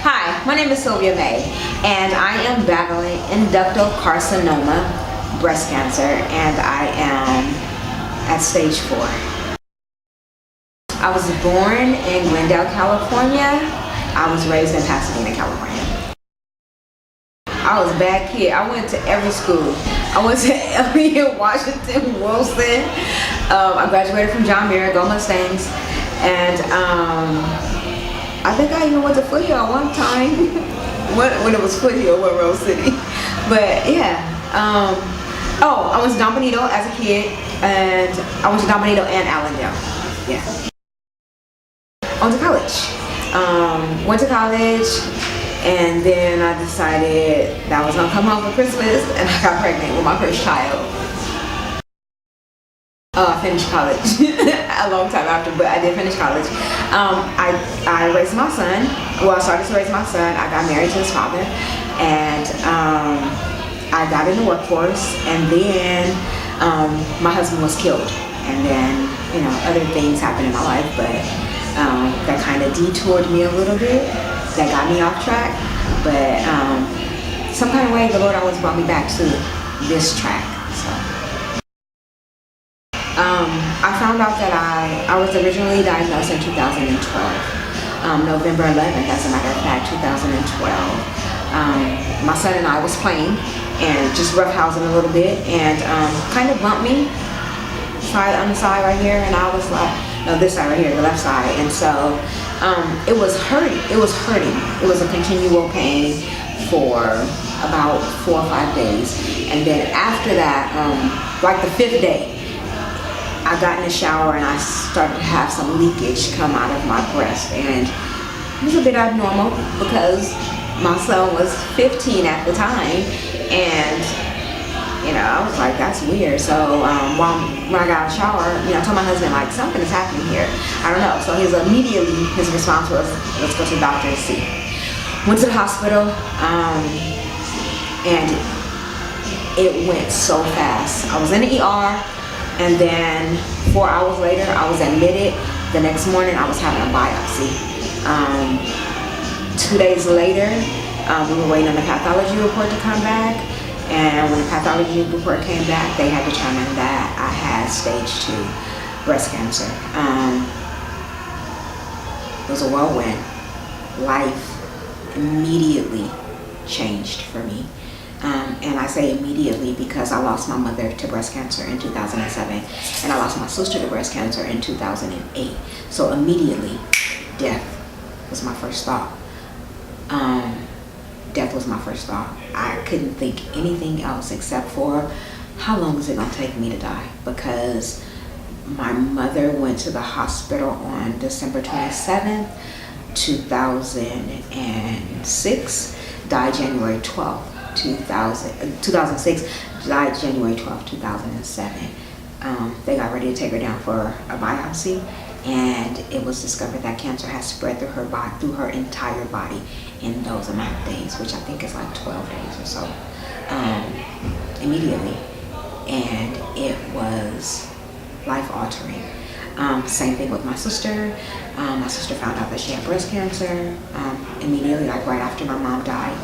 Hi, my name is Sylvia May, and I am battling inductal carcinoma, breast cancer, and I am at stage 4. I was born in Glendale, California. I was raised in Pasadena, California. I was a bad kid. I went to every school. I went to Elliott, Washington, Wilson. I graduated from John Muir, Go Mustangs, and I think I even went to Foothill one time when it was Foothill, what Rose City. But yeah, I went to Don Benito as a kid, and I went to Don Benito and Allendale. Yeah. I went to college. Went to college, and then I decided that I was gonna come home for Christmas, and I got pregnant with my first child. I finished college a long time after, but I did finish college. I raised my son. Well, I started to raise my son. I got married to his father, and I got in the workforce, and then my husband was killed, and then other things happened in my life, but that kind of detoured me a little bit. That got me off track, but some kind of way the Lord always brought me back to this track. So. I found out that I was originally diagnosed in 2012, November 11th, as a matter of fact, 2012. My son and I was playing and just roughhousing a little bit, and kind of bumped me on the side right here, and I was like, no, this side right here, the left side, and so it was hurting. It was hurting. It was a continual pain for about 4 or 5 days, and then after that, like the 5th day, I got in the shower and I started to have some leakage come out of my breast, and it was a bit abnormal because my son was 15 at the time, and I was like, that's weird. So when I got out of the shower, I told my husband, like, something is happening here. I don't know. So his response was, let's go to the doctor and see. Went to the hospital, and it went so fast. I was in the ER. And then 4 hours later, I was admitted. The next morning, I was having a biopsy. 2 days later, we were waiting on the pathology report to come back. And when the pathology report came back, they had determined that I had stage 2 breast cancer. It was a whirlwind. Life immediately changed for me. And I say immediately because I lost my mother to breast cancer in 2007, and I lost my sister to breast cancer in 2008. So immediately, death was my first thought. Death was my first thought. I couldn't think anything else except for how long is it gonna take me to die? Because my mother went to the hospital on December 27th, 2006, died January 12th. 2006, died January 12, 2007. They got ready to take her down for a biopsy, and it was discovered that cancer has spread through her body, through her entire body, in those amount of days, which I think is like 12 days or so, immediately, and it was life-altering. Same thing with my sister. My sister found out that she had breast cancer immediately, like right after my mom died.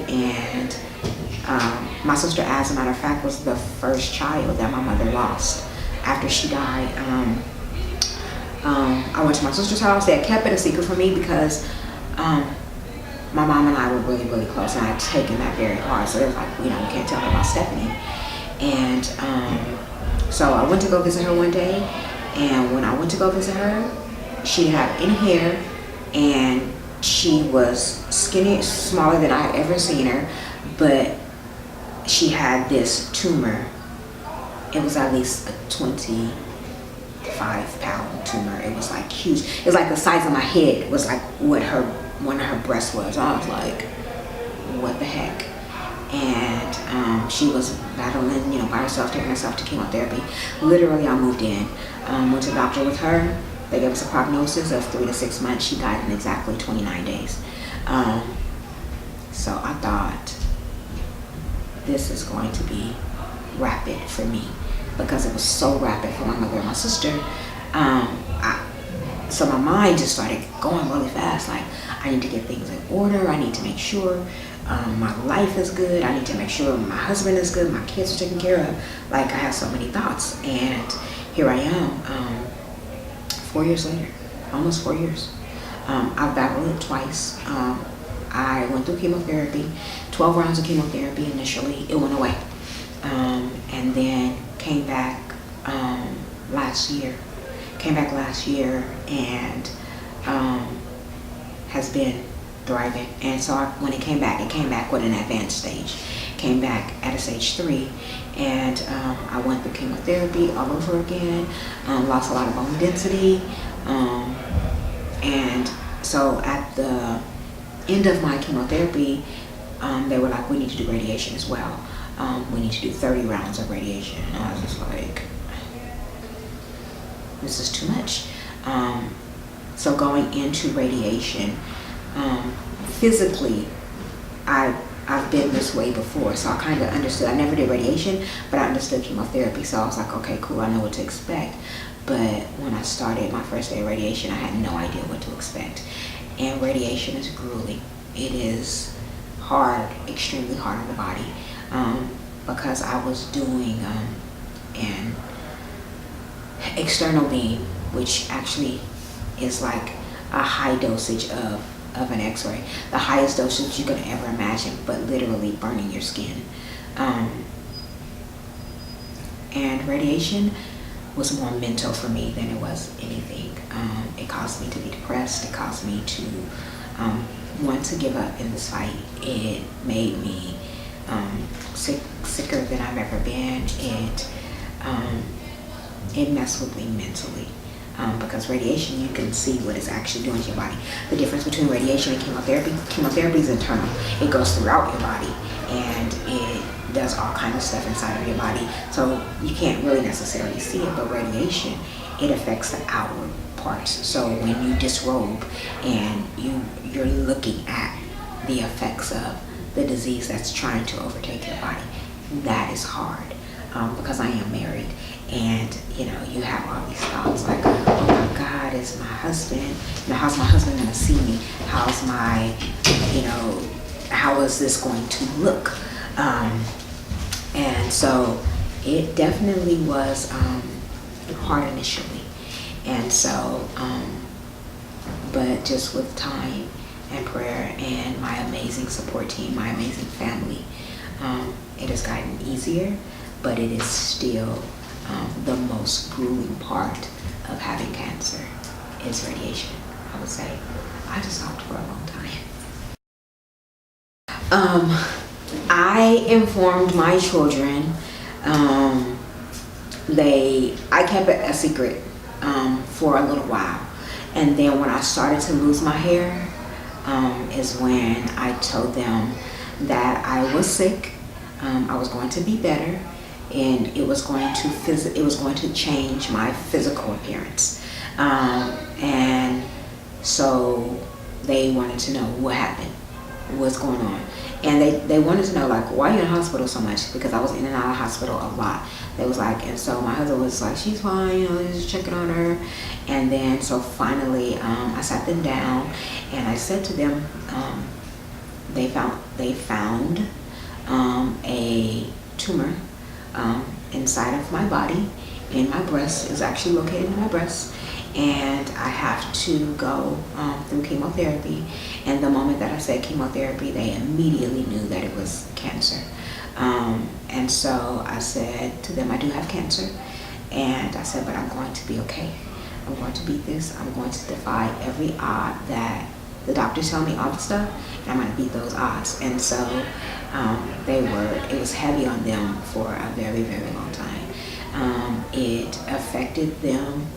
And my sister, as a matter of fact, was the first child that my mother lost after she died. I went to my sister's house. They had kept it a secret from me because my mom and I were really, really close, and I had taken that very hard. So they was like, we can't tell her about Stephanie. And so I went to go visit her one day, and when I went to go visit her, she didn't have any hair, and she was skinny, smaller than I had ever seen her, but she had this tumor. It was at least a 25-pound tumor. It was like huge. It was like the size of my head. It was like what one of her breasts was. I was like, what the heck? And she was battling, by herself, taking herself to chemotherapy. Literally, I moved in, went to the doctor with her. They gave us a prognosis of 3 to 6 months. She died in exactly 29 days. So I thought, this is going to be rapid for me, because it was so rapid for my mother and my sister. so my mind just started going really fast. Like, I need to get things in order. I need to make sure my life is good. I need to make sure my husband is good. My kids are taken care of. Like, I have so many thoughts. And here I am, 4 years later, almost 4 years. I've battled it twice. I went through chemotherapy, 12 rounds of chemotherapy initially. It went away. And then came back last year. And has been thriving. And so when it came back with an advanced stage. Came back at a stage 3. And I went through chemotherapy all over again. Lost a lot of bone density. And so at the end of my chemotherapy, they were like, we need to do radiation as well. We need to do 30 rounds of radiation. And I was just like, this is too much. So going into radiation, physically, I've been this way before, so I kind of understood. I never did radiation, but I understood chemotherapy, so I was like, okay, cool, I know what to expect. But when I started my first day of radiation, I had no idea what to expect. And radiation is grueling. It is hard, extremely hard on the body, because I was doing an external beam, which actually is like a high dosage of an x-ray, the highest dosage you can ever imagine, but literally burning your skin. And radiation was more mental for me than it was anything. It caused me to be depressed. It caused me to want to give up in this fight. It made me sicker than I've ever been. It messed with me mentally. Because radiation, you can see what it's actually doing to your body. The difference between radiation and chemotherapy is internal. It goes throughout your body, and it does all kinds of stuff inside of your body. So you can't really necessarily see it, but radiation, it affects the outward parts. So when you disrobe and you're looking at the effects of the disease that's trying to overtake your body, that is hard. Because I am married, and you have all these thoughts like, oh my God, is my husband, how's my husband gonna see me? How's my, how is this going to look? And so it definitely was hard initially, and so, but just with time and prayer and my amazing support team, my amazing family, it has gotten easier. But it is still the most grueling part of having cancer is radiation. I would say I just talked for a long time. I informed my children. I kept it a secret for a little while, and then when I started to lose my hair, is when I told them that I was sick. I was going to be better. And it was going to change my physical appearance, and so they wanted to know what happened, what's going on, and they wanted to know, like, why are you in the hospital so much? Because I was in and out of the hospital a lot. They was like, and so my husband was like, she's fine, just checking on her. And then so finally, I sat them down and I said to them, they found a tumor inside of my body, in my breast. Is actually located in my breast, and I have to go through chemotherapy. And the moment that I said chemotherapy, they immediately knew that it was cancer. And so I said to them, I do have cancer, and I said, but I'm going to be okay. I'm going to beat this. I'm going to defy every odd that the doctors tell me, all the stuff, and I'm going to beat those odds. And so it was heavy on them for a very, very long time. It affected them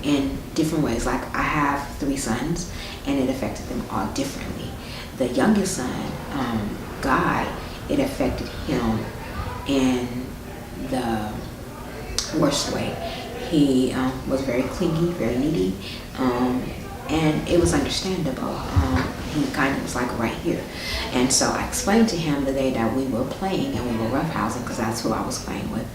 in different ways. Like, I have 3 sons, and it affected them all differently. The youngest son, Guy, it affected him in the worst way. He was very clingy, very needy, and it was understandable. He kind of was like right here. And so I explained to him the day that we were playing and we were roughhousing, because that's who I was playing with.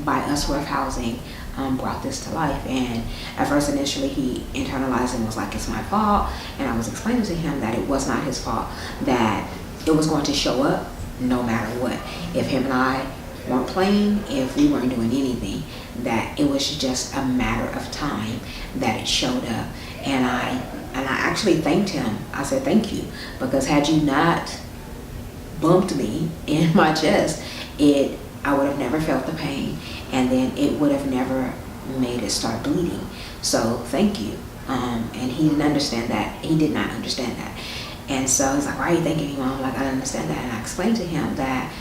By us roughhousing, brought this to life. And at first, initially, he internalized and was like, it's my fault. And I was explaining to him that it was not his fault, that it was going to show up no matter what. If him and I weren't playing, if we weren't doing anything, that it was just a matter of time that it showed up. And I actually thanked him. I said, thank you, because had you not bumped me in my chest, I would have never felt the pain, and then it would have never made it start bleeding. So thank you. And he didn't understand that. He did not understand that. And so he's like, why are you thanking me, Mom? Like, I don't understand that. And I explained to him that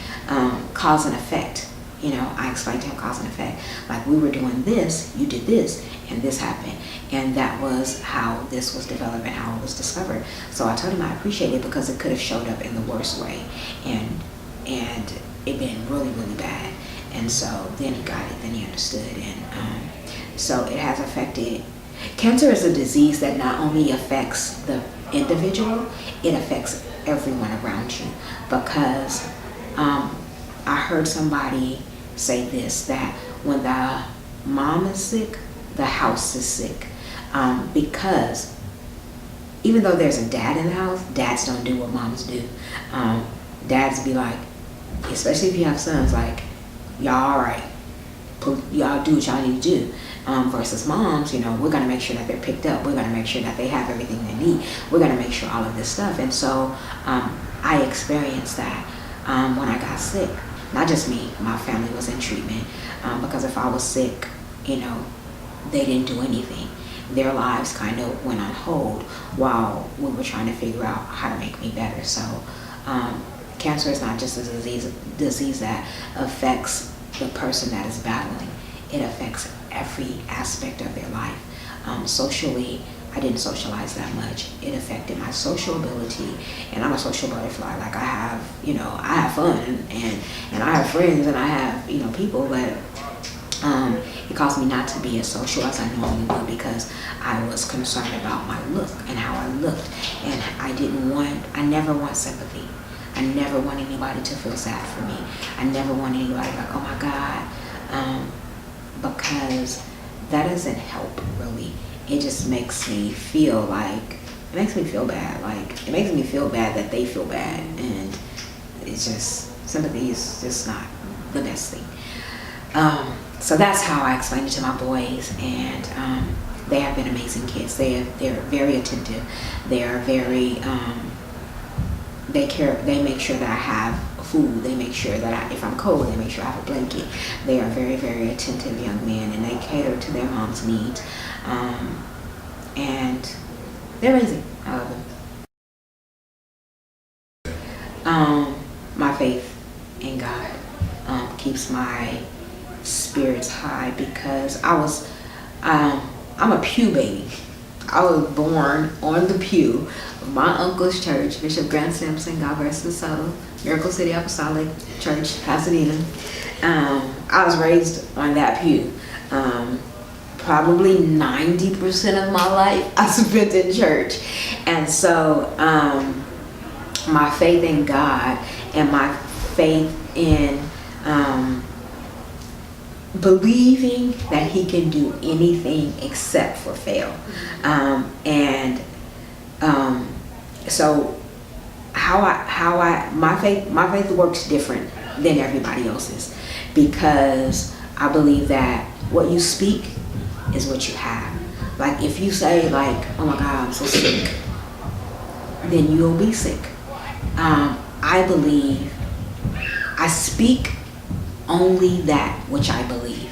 cause and effect. I explained to him cause and effect. Like, we were doing this, you did this, and this happened. And that was how this was developed and how it was discovered. So I told him I appreciate it, because it could have showed up in the worst way. And it been really, really bad. And so then he got it, then he understood. And so it has affected. Cancer is a disease that not only affects the individual, it affects everyone around you. Because I heard somebody say this, that when the mom is sick, the house is sick. Because even though there's a dad in the house, dads don't do what moms do. Dads be like, especially if you have sons, like, y'all all right, y'all do what y'all need to do. Versus moms, we're going to make sure that they're picked up. We're going to make sure that they have everything they need. We're going to make sure all of this stuff. And so I experienced that when I got sick. Not just me, my family was in treatment. Because if I was sick, they didn't do anything. Their lives kind of went on hold while we were trying to figure out how to make me better. So cancer is not just a disease that affects the person that is battling. It affects every aspect of their life. Socially, I didn't socialize that much. It affected my social ability, and I'm a social butterfly. Like, I have fun, and I have friends, and I have, people, but it caused me not to be as social as I normally would, because I was concerned about my look and how I looked, and I never want sympathy. I never want anybody to feel sad for me. I never want anybody like, oh my God, because that doesn't help, really. It just makes me feel like, it makes me feel bad. Like, it makes me feel bad that they feel bad, and it's just, sympathy is just not the best thing. So that's how I explained it to my boys, and they have been amazing kids. They're very attentive. They are very, they make sure that I have food. They make sure that if I'm cold, they make sure I have a blanket. They are very, very attentive young men, and they cater to their mom's needs. And they're amazing. I love them. My faith in God keeps my spirits high, because I'm a pew baby. I was born on the pew of my uncle's church, Bishop Grant Simpson, God rest his soul, Miracle City Apostolic Church, Pasadena. I was raised on that pew. Probably 90% of my life I spent in church. And so my faith in God and my faith in believing that he can do anything except for fail. So my faith works different than everybody else's, because I believe that what you speak is what you have. Like, if you say, like, oh my God, I'm so sick, then you'll be sick. I believe I speak only that which I believe.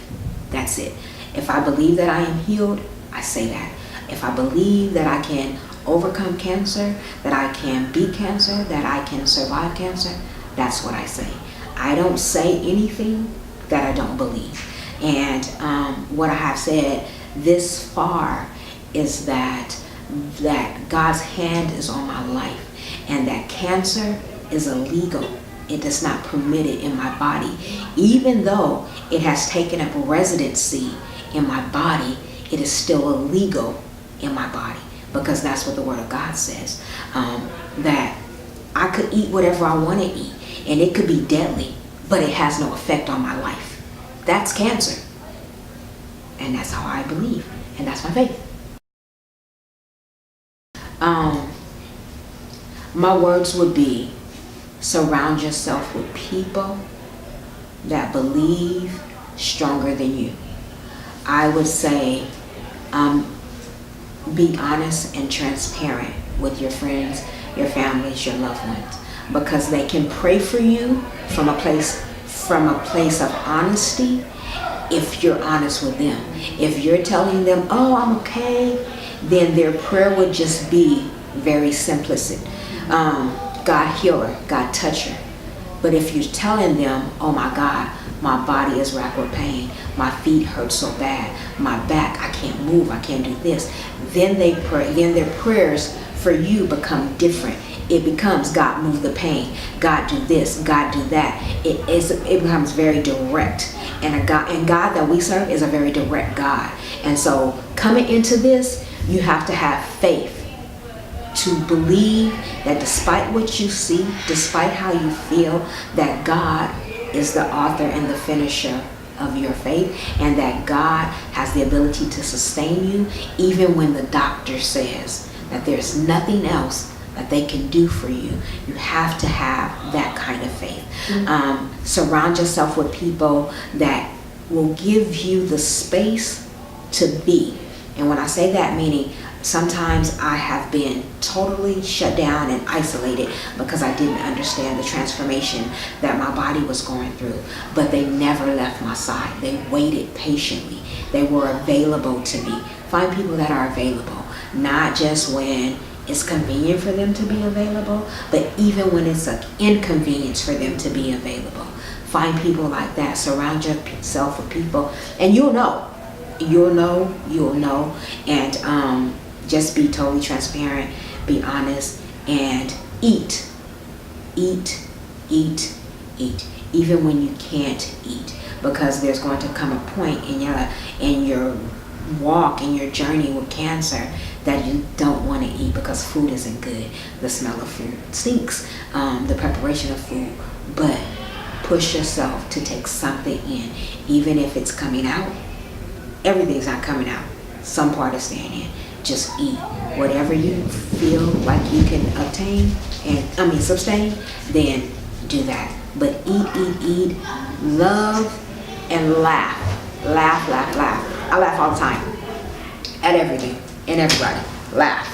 That's it. If I believe that I am healed, I say that. If I believe that I can overcome cancer, that I can beat cancer, that I can survive cancer, that's what I say. I don't say anything that I don't believe. And what I have said this far is that God's hand is on my life, and that cancer is illegal. It does not permit it in my body. Even though it has taken up residency in my body, it is still illegal in my body, because that's what the Word of God says. That I could eat whatever I want to eat, and it could be deadly, but it has no effect on my life. That's cancer. And that's how I believe. And that's my faith. My words would be, surround yourself with people that believe stronger than you. I would say, be honest and transparent with your friends, your families, your loved ones, because they can pray for you from a place of honesty. If you're honest with them, if you're telling them, oh, I'm okay, then their prayer would just be very simplistic. God heal her, God touch her. But if you're telling them, oh my God, my body is racked with pain, my feet hurt so bad, my back, I can't move, I can't do this, then they pray, then their prayers for you become different. It becomes, God move the pain, God do this, God do that. It becomes very direct. And God that we serve is a very direct God. And so coming into this, you have to have faith to believe that despite what you see, despite how you feel, that God is the author and the finisher of your faith, and that God has the ability to sustain you even when the doctor says that there's nothing else that they can do for you. You have to have that kind of faith. Surround yourself with people that will give you the space to be. And when I say that, meaning sometimes I have been totally shut down and isolated because I didn't understand the transformation that my body was going through. But they never left my side. They waited patiently. They were available to me. Find people that are available, not just when it's convenient for them to be available, but even when it's an inconvenience for them to be available. Find people like that. Surround yourself with people, and you'll know. And just be totally transparent, be honest, and eat, even when you can't eat, because there's going to come a point in your walk, in your journey with cancer, that you don't want to eat because food isn't good. The smell of food stinks, the preparation of food, but push yourself to take something in, even if it's coming out. Everything's not coming out. Some part is staying in. Just eat whatever you feel like you can sustain, then do that. But eat, love, and laugh. I laugh all the time at everything and everybody. Laugh.